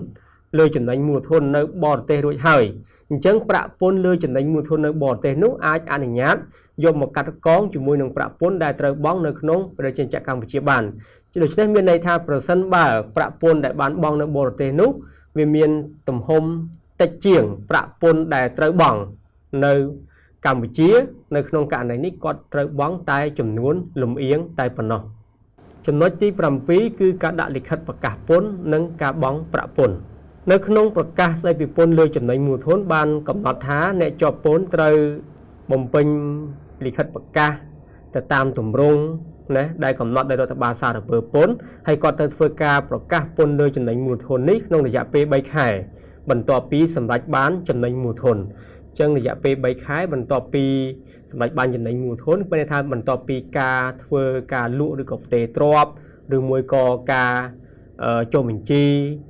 លើចំណេញមូលធននៅបរទេសរួចហើយអញ្ចឹងប្រាក់ពន្ធលើចំណេញមូលធននៅបរទេសនោះអាចអនុញ្ញាតយកមកកាត់កងជាមួយនឹងប្រាក់ពន្ធដែលត្រូវបង់នៅក្នុងប្រជាជាតិកម្ពុជាបានដូច្នេះមានន័យថាប្រសិនបើប្រាក់ពន្ធដែលបានបង់នៅបរទេសនោះវាមានទំហំតិចជាងប្រាក់ពន្ធដែលត្រូវបង់នៅកម្ពុជានៅក្នុងករណីនេះគាត់ត្រូវបង់តែចំនួនលំអៀងតែប៉ុណ្ណោះចំណុចទី7គឺការដាក់លិខិតប្រកាសពន្ធនិងការបង់ប្រាក់ពន្ធនៅក្នុងប្រកាសស្តីពីពន្ធលើចំណេញមូលធនបានកំណត់ថាអ្នកជាប់ពន្ធត្រូវបំពេញលិខិតប្រកាសទៅតាមទម្រង់ណាដែលកំណត់ដោយរដ្ឋបាលសារពើពន្ធហើយគាត់ត្រូវធ្វើការប្រកាសពន្ធលើចំណេញមូលធននេះក្នុងរយៈពេល3ខែបន្ទាប់ពីសម្រេចបានចំណេញមូលធនអញ្ចឹងរយៈពេល3ខែបន្ទាប់ពីសម្រេចបានចំណេញមូលធនគឺថាបន្ទាប់ពីការធ្វើការលក់ឬក៏ផ្ទេរទ្រព្យឬមួយក៏ការចុះបញ្ជី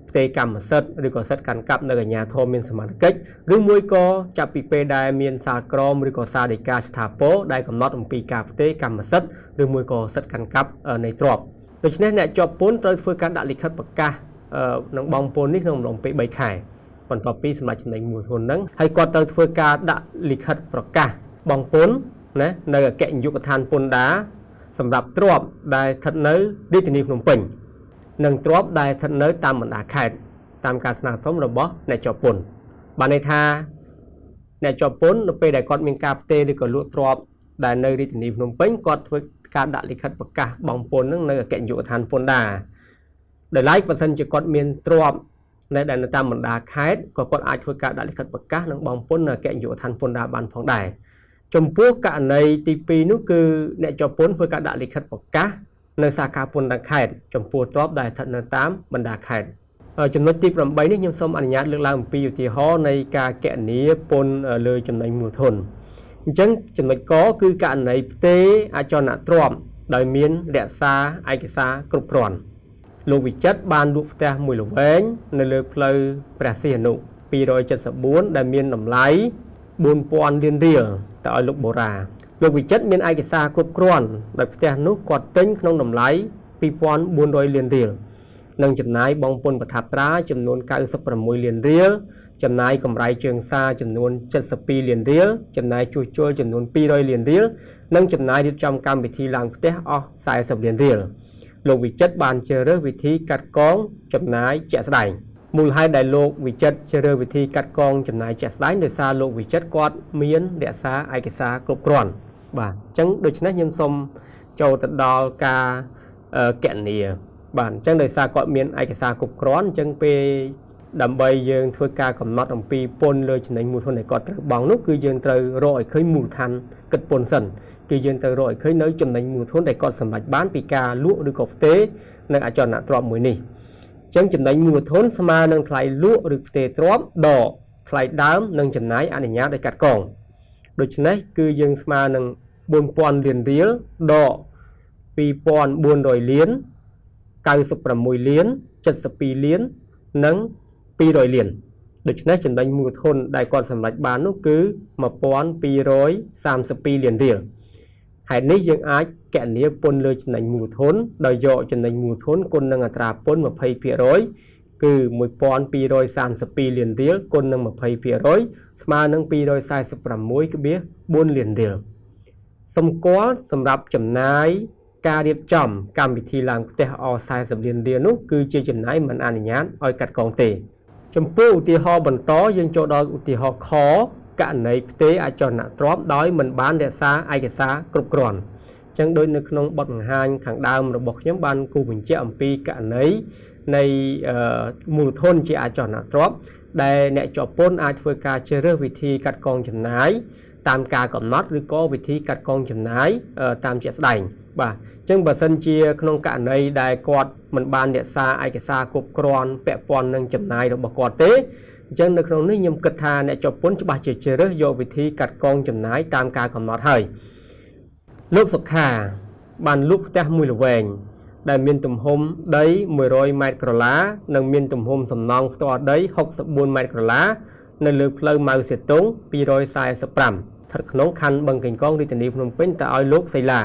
ផ្ទេរកម្មសិទ្ធិឬក៏សិទ្ធិកាន់កាប់នៅអាជ្ញាធរមានសមត្ថកិច្ចឬមួយក៏ចាប់ពីពេលដែលមានសាលក្រមឬក៏សារដីកាស្ថាពរដែលកំណត់អំពីការផ្ទេរកម្មសិទ្ធិឬមួយក៏សិទ្ធិកាន់កាប់នៃទ្រព្យដូច្នេះអ្នកជាប់ពន្ធត្រូវធ្វើការដាក់លិខិតប្រកាសនឹងបង់ពន្ធនេះក្នុងអំឡុងពេល3ខែបន្ទាប់ពីសម្រេចចំណេញមូលធនហ្នឹងហើយគាត់ត្រូវធ្វើការដាក់លិខិតប្រកាសបង់ពន្ធណានៅអគ្គនាយកដ្ឋានពន្ធដារសម្រាប់ទ្រព្យដែលស្ថិតនៅរាជធានីភ្នំពេញនិងទ្រព្យដែលស្ថិតនៅតាមបណ្ដាខេត្តតាមការស្នើសុំរបស់អ្នកជាប់ពន្ធបានន័យថាអ្នកជាប់ពន្ធនៅពេលដែលគាត់មានការផ្ទេរឬក៏លក់ទ្រព្យដែលនៅរាជធានីភ្នំពេញគាត់ធ្វើការដាក់លិខិតប្រកាសបង់ពន្ធនឹងនៅអគ្គនាយកដ្ឋានពន្ធដារដោយឡែកបើសិនជាគាត់មានទ្រព្យដែលនៅតាមបណ្ដាខេត្តក៏គាត់អាចធ្វើការដាក់លិខិតប្រកាសនិងបង់ពន្ធនៅអគ្គនាយកដ្ឋានពន្ធដារបានផងដែរចំពោះករណីទី2នោះគឺអ្នកជាប់ពន្ធធ្វើការដាក់លិខិតប្រកាសនៅសាខាពន្ធដារខេត្តចំពោះទ្រព្យដែលស្ថិតនៅតាមបណ្ដាខេត្តចំណុចទី8នេះខ្ញុំសូមអនុញ្ញាតលើកឡើងអំពីឧទាហរណ៍នៃការគណនាពន្ធលើចំណេញមូលធនអញ្ចឹងចំណុចកគឺករណីផ្ទេរអចលនទ្រព្យដោយមានរក្សាឯកសារគ្រប់គ្រាន់លោកវិចិត្របានលក់ផ្ទះមួយល្វែងនៅលើផ្លូវព្រះសីហនុ274ដែលមានតម្លៃ 4000 លានរៀលទៅឲ្យលោកបូរ៉ាលោកវិចិត្រមានឯកសារគ្រប់គ្រាន់ដោយផ្ទះនោះគាត់ទិញក្នុងតម្លៃ 2400 លានរៀលនិងចំណាយបង់ពន្ធប្រថាប់ត្រាចំនួន96 លានរៀលចំណាយកម្រៃជើងសារចំនួន72លានរៀលចំណាយជួសជុលចំនួន200លានរៀលនិងចំណាយរៀបចំកម្មវិធីឡើងផ្ទះអស់40លានរៀលលោកវិចិត្របានជ្រើសរើសវិធីកាត់កងចំណាយជាក់ស្ដែងមូលហេតុដែលលោកវិចិត្រជ្រើសរើសវិធីកាត់កងចំណាយជាក់ស្ដែងដោយសារលោកវិចិត្រគាត់មានរក្សាឯកសារគ្រប់គ្រាន់បាទអញ្ចឹងដូច្នេះខ្ញុំសូមចូលទៅដល់ការគណនាបាទអញ្ចឹងដោយសារគាត់មានឯកសារគ្រប់គ្រាន់អញ្ចឹងពេលដើម្បីយើងធ្វើការកំណត់អំពីពន្ធលើចំណេញមូលធនដែលគាត់ត្រូវបង់នោះគឺយើងត្រូវរកឲ្យឃើញមូលដ្ឋានគិតពន្ធសិនគឺយើងត្រូវរកឲ្យឃើញនៅចំណេញមូលធនដែលគាត់សម្រេចបានពីការលក់ឬក៏ផ្ទេរនៅអចលនទ្រព្យមួយនេះអញ្ចឹងចំណេញមូលធនស្មើនឹងថ្លៃលក់ឬផ្ទេរទ្រព្យដកថ្លៃដើមនិងចំណាយអនុញ្ញាតឲ្យកាត់កងដូច្នេះគឺយើងស្មើនឹង 4000 លានរៀលដក 2400 លាន 96 លាន 72 លាននិង200លានដូច្នេះចំណេញមូលធនដែលគាត់សម្រេចបាននោះគឺ 1232 លានរៀលហេតុនេះយើងអាចគណនាពន្ធលើចំណេញមូលធនដោយយកចំណេញមូលធនគុណនឹងអត្រាពន្ធ 20% គឺ 1232 លានរៀលគុណនឹង 20% ស្មើនឹង 246.4 លានរៀលសម្គាល់សម្រាប់ចំណាយការរៀបចំកម្មវិធីឡើងផ្ទះអ40លានរៀលនោះគឺជាចំណាយមិនអនុញ្ញាតឲ្យកាត់កងទេចំពោះឧទាហរណ៍បន្តយើងចូលដល់ឧទាហរណ៍ខករណីផ្ទេរអចលនទ្រព្យដោយមិនបានរក្សាឯកសារគ្រប់គ្រាន់អញ្ចឹងដូចនៅក្នុងបទបង្ហាញខាងដើមរបស់ខ្ញុំបានគូបញ្ជាក់អំពីករណីនៃមូលធនជាអចលនទ្រព្យដែលអ្នកជាប់ពន្ធអាចធ្វើការជ្រើសរើសវិធីកាត់កងចំណាយតាមការកំណត់ឬក៏វិធីកាត់កងចំណាយតាមជាក់ស្ដែងបាទអញ្ចឹងបើសិនជាក្នុងករណីដែលគាត់មិនបានរក្សាឯកសារគ្រប់គ្រាន់ពាក់ព័ន្ធនឹងចំណាយរបស់គាត់ទេអញ្ចឹងនៅក្នុងនេះខ្ញុំគិតថាអ្នកជាប់ពន្ធច្បាស់ជាជ្រើសរើសយកវិធីកាត់កងចំណាយតាមការកំណត់ហើយលោកសុខាបានលក់ផ្ទះមួយល្វែង ដែលមានទំហំដី100ម៉ែត្រក្រឡានិងមានទំហំសំណង់ផ្ទាល់ដី64ម៉ែត្រក្រឡានៅលើផ្លូវម៉ៅសេតុង245ស្ថិតក្នុងខណ្ឌបឹងកេងកងរាជធានីភ្នំពេញទៅឲ្យលោកសីឡា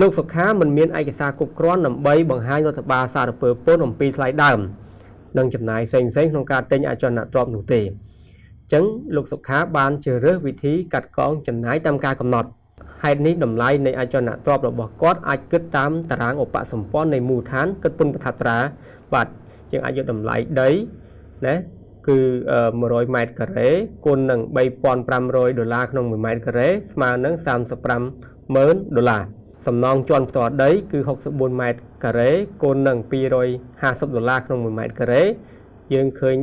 លោកសុខាមិនមានឯកសារគ្រប់គ្រាន់ដើម្បីបង្ហាញរដ្ឋបាលសារពើពន្ធអំពីថ្លៃដើមនិងចំណាយផ្សេងៗក្នុងការទិញអចលនទ្រព្យនោះទេអញ្ចឹងលោកសុខាបានជ្រើសរើសវិធីកាត់កងចំណាយតាមការកំណត់ហេតុនេះតម្លៃនៃអចលនទ្រព្យរបស់គាត់អាចគិតតាមតារាងឧបសម្ព័ន្ធនៃមូលដ្ឋានគិតពន្ធប្រថាត្រាបាទយើងអាចយកតម្លៃដីណាគឺ100ម៉ែត្រការ៉េគុណនឹង$3,500ក្នុង1ម៉ែត្រការ៉េស្មើនឹង$350,000សំណង់ជាន់ផ្ទាល់ដីគឺ64ម៉ែត្រការ៉េគុណនឹង$250ក្នុង1ម៉ែត្រការ៉េយើងឃើញ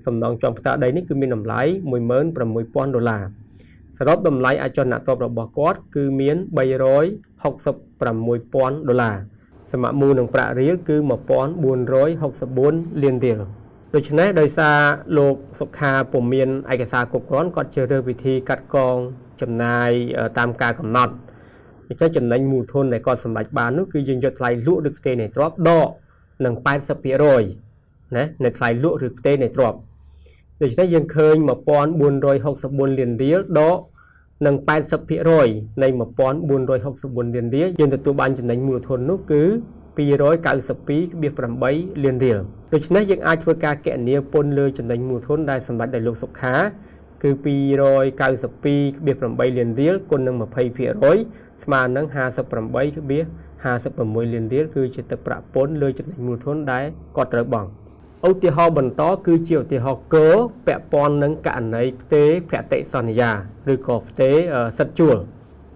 សំណង់ជាន់ផ្ទាល់ដីនេះគឺមានតម្លៃ$16,000សរុបតម្លៃអចលនទ្រព្យរបស់គាត់គឺមាន$366,000សមមូលនឹងប្រាក់រៀលគឺ$1,464 លានរៀលដូច្នេះដោយសារលោកសុខាពុំមានឯកសារគ្រប់គ្រាន់គាត់ជ្រើសរើសវិធីកាត់កងចំណាយតាមការកំណត់ដូច្នេះចំណេញមូលធនដែលគាត់សម្រេចបាននោះគឺយើងយកថ្លៃលក់ឬផ្ទេរនៃទ្រព្យដកនឹង 80% ណានៃថ្លៃលក់ឬផ្ទេរនៃទ្រព្យដូច្នេះយើងឃើញ$1,464 លានរៀលដកនឹង 80% នៃ$1,464 លានរៀលយើងទទួលបានចំណេញមូលធននោះគឺ$292.8 លានរៀលដូច្នេះយើងអាចធ្វើការគណនាពន្ធលើចំណេញមូលធនដែលសម្រេចដោយលោកសុខាគឺ$292.8 លានរៀលគុណនឹង 20% ស្មើនឹង$58.56 លានរៀលគឺជាទឹកប្រាក់ពន្ធលើចំណេញមូលធនដែលគាត់ត្រូវបង់ឧទាហរណ៍បន្តគឺជាឧទាហរណ៍គោពាក់ព័ន្ធនឹងករណីផ្ទេរភតិសន្យាឬក៏ផ្ទេរសិទ្ធិជួល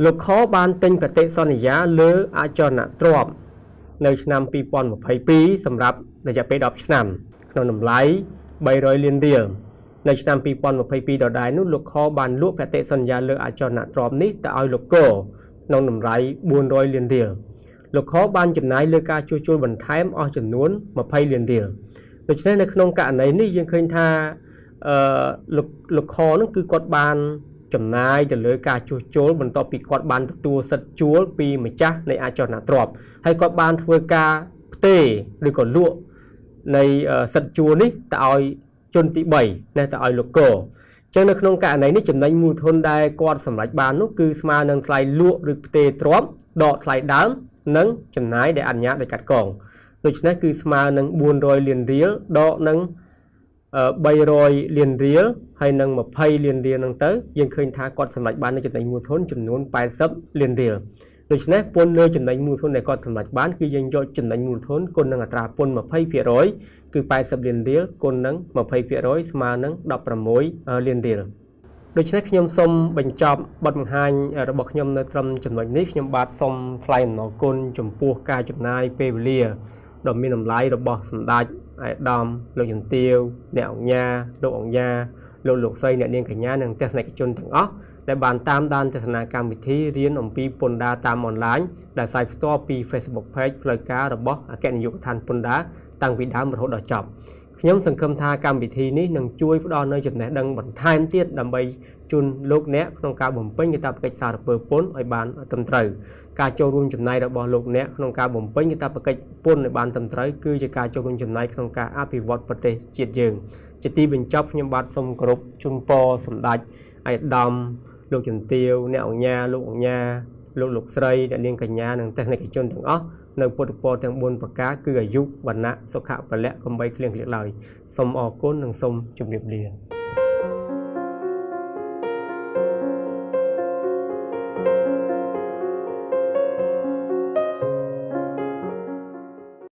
លោកខបានទិញភតិសន្យាលើអចលនទ្រព្យនៅឆ្នាំ2022សម្រាប់រយៈពេល10ឆ្នាំក្នុងតម្លៃ$300 លានរៀលនៅឆ្នាំ2022ដដែលនោះលោកខបានលក់ភតិសន្យាលើអចលនទ្រព្យនេះទៅឲ្យលោកកក្នុងតម្លៃ$400 លានរៀលលោកខបានចំណាយលើការជួសជុលបន្ថែមអស់ចំនួន$20 លានរៀលដូច្នេះនៅក្នុងករណីនេះយើងឃើញថាលោកខនោះគឺគាត់បានចំណាយទៅលើការជួសជុលបន្ទាប់ពីគាត់បានទទួលសិទ្ធិជួលពីម្ចាស់នៃអចលនទ្រព្យហើយគាត់បានធ្វើការផ្ទេរឬក៏លក់នៃសិទ្ធិជួលនេះទៅឲ្យជនទី3ណាទៅឲ្យលោកកអញ្ចឹងនៅក្នុងករណីនេះចំណេញមូលធនដែលគាត់សម្រេចបាននោះគឺស្មើនឹងថ្លៃលក់ឬផ្ទេរទ្រព្យដកថ្លៃដើមនិងចំណាយដែលអនុញ្ញាតដោយកាត់កងដូច្នេះគឺស្មើនឹង$400 លានរៀលដកនឹង$300 លានរៀលហើយនឹង$20 លានរៀលហ្នឹងទៅយើងឃើញថាគាត់សម្រេចបាននៅចំណេញមូលធនចំនួន$80 លានរៀលដូច្នេះពន្ធលើចំណេញមូលធនដែលគាត់សម្រេចបានគឺយើងយកចំណេញមូលធនគុណនឹងអត្រាពន្ធ 20% គឺ$80 លានរៀលគុណនឹង 20% ស្មើនឹង$16 លានរៀលដូច្នេះខ្ញុំសូមបញ្ចប់បទបង្ហាញរបស់ខ្ញុំនៅត្រឹមចំណុចនេះខ្ញុំបាទសូមថ្លែងអំណរគុណចំពោះការចំណាយពេលវេលាដ៏មានតម្លៃរបស់សម្ដេចអាយដាមលោកជំទាវអ្នកអង្គញាលោកអង្គញាលោកស្រីអ្នកនាងកញ្ញានិងទស្សនិកជនទាំងអស់ដែលបានតាមដានទស្សនាកម្មវិធីរៀនអំពីពន្ធដារតាមអនឡាញដែលផ្សាយផ្ទាល់ពី Facebook Page ផ្លូវការរបស់អគ្គនាយកដ្ឋានពន្ធដារតាំងពីដើមរហូតដល់ចប់ខ្ញុំសង្ឃឹមថាកម្មវិធីនេះនឹងជួយផ្ដល់នូវចំណេះដឹងបន្ថែមទៀតដើម្បីជូនលោកអ្នកក្នុងការបំពេញកាតព្វកិច្ចសារពើពន្ធឲ្យបានត្រឹមត្រូវការចូលរួមចំណែករបស់លោកអ្នកក្នុងការបំពេញកាតព្វកិច្ចពន្ធឲ្យបានត្រឹមត្រូវគឺជាការចូលរួមចំណែកក្នុងការអភិវឌ្ឍប្រទេសជាតិយើងជាទីបញ្ចប់ខ្ញុំបាទសូមគោរពជូនពរសម្ដេចអាយដាមលោកជំទាវអ្នកអង្គញាលោកអង្គញាលោកស្រីអ្នកនាងកញ្ញានិងទស្សនិកជនទាំងអស់នៅពុទ្ធពរទាំង4ប្រការគឺអាយុវណ្ណៈសុខៈពលៈកំបីគ្លៀងគ្លាឡើយសូមអរគុណនិងសូមជម្រាបលា